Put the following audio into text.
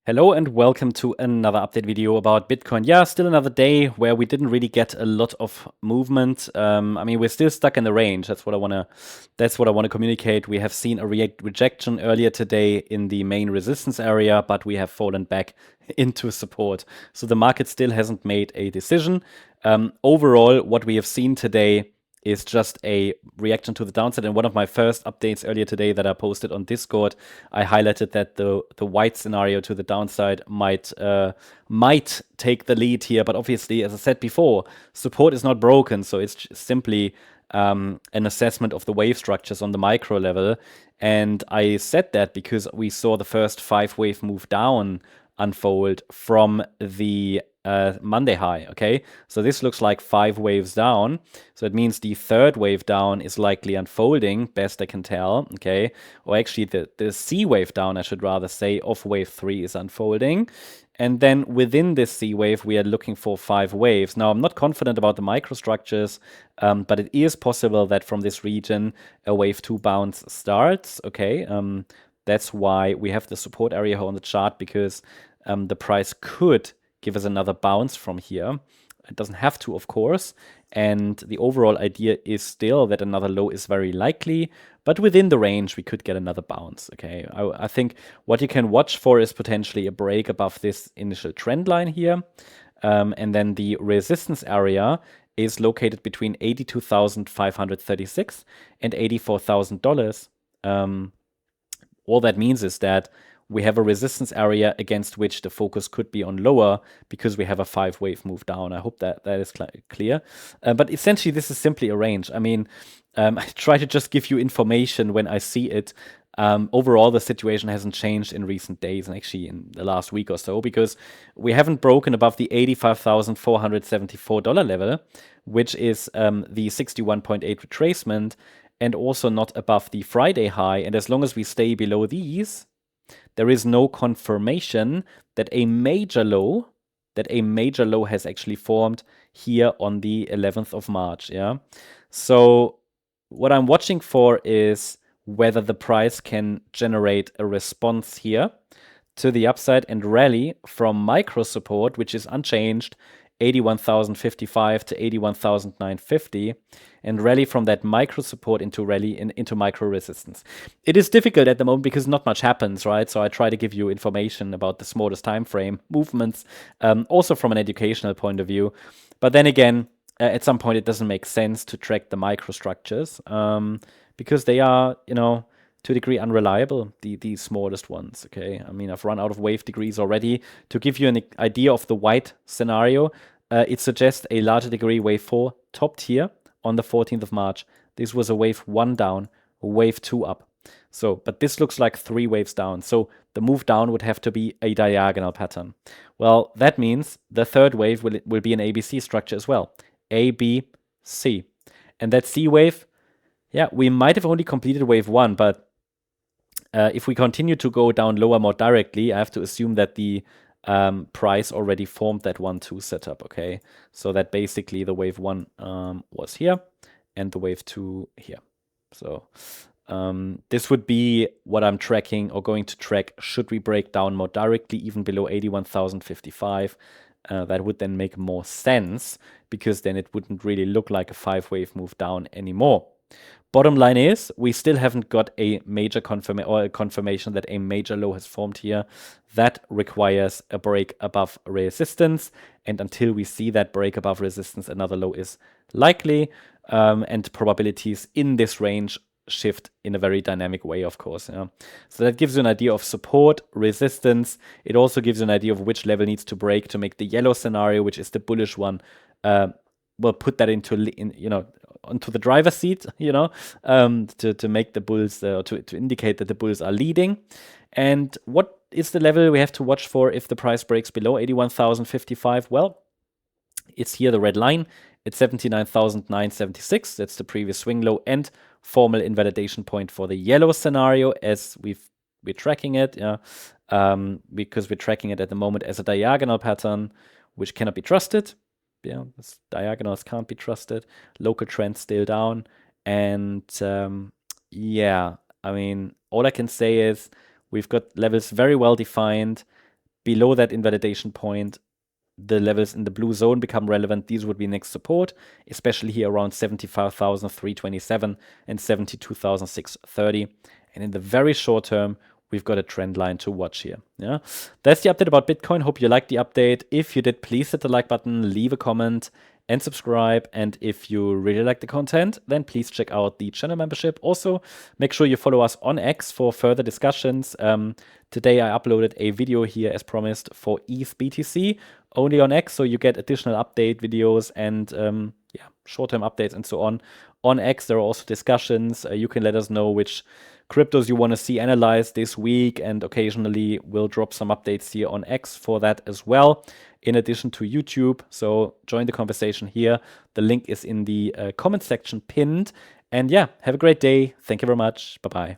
Hello and welcome to another update video about Bitcoin. Yeah, still another day where we didn't really get a lot of movement. I mean, we're still stuck in the range. That's what I wanna communicate. We have seen a rejection earlier today in the main resistance area, but we have fallen back into support. So the market still hasn't made a decision. Overall, what we have seen today is just a reaction to the downside. And one of my first updates earlier today that I posted on Discord, I highlighted that the white scenario to the downside might take the lead here. But obviously, as I said before, support is not broken, so it's simply an assessment of the wave structures on the micro level. And I said that because we saw the first 5-wave move down unfold from the Monday high, okay? So this looks like 5 waves down. So it means the third wave down is likely unfolding, best I can tell, okay? Or actually the C wave down, I should rather say, of wave 3 is unfolding. And then within this C wave, we are looking for 5 waves. Now, I'm not confident about the microstructures, but it is possible that from this region, a wave 2 bounce starts, okay? That's why we have the support area on the chart, because the price could give us another bounce from here. It doesn't have to, of course. And the overall idea is still that another low is very likely, but within the range, we could get another bounce, okay? I think what you can watch for is potentially a break above this initial trend line here. And then the resistance area is located between $82,536 and $84,000. All that means is that we have a resistance area against which the focus could be on lower because we have a 5-wave move down. I hope that is clear. But essentially, this is simply a range. I mean, I try to just give you information when I see it. Overall, the situation hasn't changed in recent days and actually in the last week or so, because we haven't broken above the $85,474 level, which is the 61.8 retracement, and also not above the Friday high. And as long as we stay below these, there is no confirmation that a major low has actually formed here on the 11th of March. Yeah. So what I'm watching for is whether the price can generate a response here to the upside and rally from micro support, which is unchanged, 81,055 to 81,950, and rally from that micro support into micro resistance. It is difficult at the moment because not much happens, right? So I try to give you information about the smallest time frame movements, also from an educational point of view. But then again, at some point, it doesn't make sense to track the microstructures because they are, to a degree unreliable, the smallest ones, okay? I mean, I've run out of wave degrees already. To give you an idea of the white scenario, it suggests a larger degree wave 4 topped here on the 14th of March. This was a wave 1 down, wave 2 up. So, but this looks like 3 waves down. So the move down would have to be a diagonal pattern. Well, that means the third wave will be an ABC structure as well. A, B, C. And that C wave, yeah, we might have only completed wave 1, but if we continue to go down lower more directly, I have to assume that the price already formed that 1-2 setup, okay? So that basically the wave 1 was here and the wave 2 here. So this would be what I'm tracking or going to track should we break down more directly, even below 81,055. That would then make more sense because then it wouldn't really look like a 5-wave move down anymore. Bottom line is, we still haven't got a major confirmation that a major low has formed here. That requires a break above resistance. And until we see that break above resistance, another low is likely. And probabilities in this range shift in a very dynamic way, of course. Yeah. So that gives you an idea of support, resistance. It also gives you an idea of which level needs to break to make the yellow scenario, which is the bullish one. We'll put that onto the driver's seat, to make the bulls, to indicate that the bulls are leading. And what is the level we have to watch for if the price breaks below 81,055? Well, it's here, the red line. It's 79,976. That's the previous swing low and formal invalidation point for the yellow scenario as we're tracking it, because we're tracking it at the moment as a diagonal pattern, which cannot be trusted. Yeah, this diagonals can't be trusted. Local trend still down. And yeah, I mean, all I can say is we've got levels very well defined below that invalidation point, the levels in the blue zone become relevant. These would be next support, especially here around 75,327 and 72,630. And in the very short term, we've got a trend line to watch here. Yeah, that's the update about Bitcoin. Hope you liked the update. If you did, please hit the like button, leave a comment, and subscribe. And if you really like the content, then please check out the channel membership. Also, make sure you follow us on X for further discussions. Today I uploaded a video here as promised for ETH BTC only on X, so you get additional update videos and short-term updates and so on. On X, there are also discussions. You can let us know which cryptos you want to see analyzed this week, and occasionally we'll drop some updates here on X for that as well, in addition to YouTube. So join the conversation here. The link is in the comment section pinned. And yeah, have a great day. Thank you very much. Bye-bye.